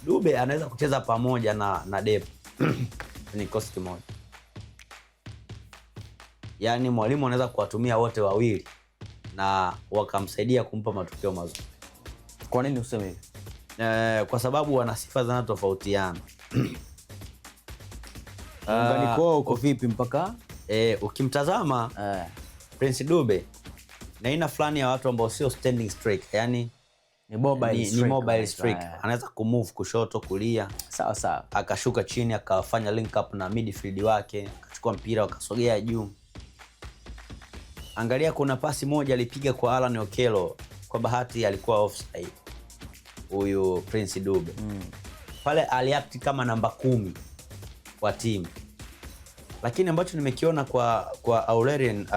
Dube anaweza kucheza pamoja na Depp ni kikosi kimoja. Yaani mwalimu anaweza kuwatumia wote wawili na wakamsaidia kumpa matokeo mazuri. Kwa nini useme hivi? Kwa sababu wana sifa zinatofautiana. Muunganiko uko vipi mpaka ukimtazama Prince Dube na aina fulani ya watu ambao sio standing striker, yani ni mobile striker. Anaweza kumove kushoto kulia, sawa sawa, akashuka chini akafanya link up na midfield wake, akachukua mpira akasogea juu. Angalia, kuna pasi moja alipiga kwa Alan Okello, kwa bahati alikuwa offside huyu Prince Dube. Pale aliact kama namba 10 wa timu. Lakini ambacho nimekiona kwa Aurelien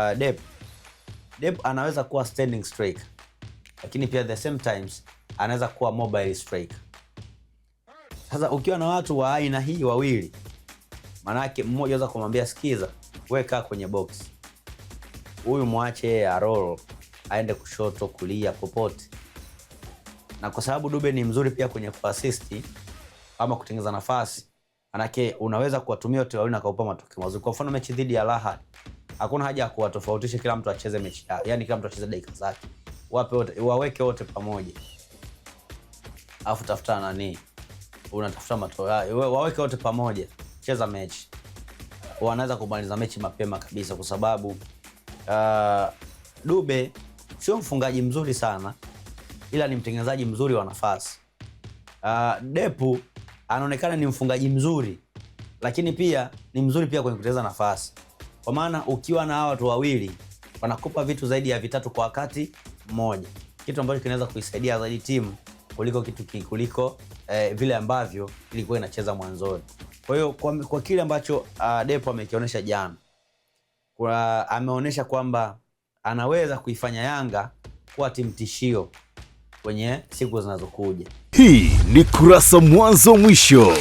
Depp anaweza kuwa standing striker, lakini pia the same times anaweza kuwa mobile striker. Sasa ukiwa na watu wa aina hii wawili, maana yake mmoja anaweza kumwambia sikiza, weka kwenye box, huyu mwache a roll aende kushoto kulia popote. Na kwa sababu Dube ni mzuri pia kwenye kuassist ama kutengeneza nafasi, manake unaweza kuwatumia wote wawili na kuwapa matokeo mazuri. Kwa mfano mechi dhidi ya Al Ahly, hakuna haja ya kuwatofautisha, kila mtu acheze mechi yake, yani kila mtu acheze dakika zake, wape wote, waweke wote pamoja, afu tafuta nani unatafuta matokeo, waweke wote pamoja, cheza mechi, wanaweza kumaliza mechi mapema kabisa. Kwa sababu Dube sio mfungaji mzuri sana, ila ni mtengenezaji mzuri wa nafasi. Depp anaonekana ni mfungaji mzuri, lakini pia ni mzuri pia kwenye kutengeneza nafasi. Kwa maana ukiwa na hawa watu wawili wanakupa vitu zaidi ya vitatu kwa wakati mmoja, kitu ambacho kinaweza kuisaidia zaidi timu kuliko vile ambavyo ilikuwa inacheza mwanzoni. Kwa hiyo kwa kile ambacho Depp amekionyesha jana, ameonyesha kwamba anaweza kuifanya Yanga kuwa timu tishio kwenye siku zinazokuja. Hii ni Kurasa Mwanzo Mwisho.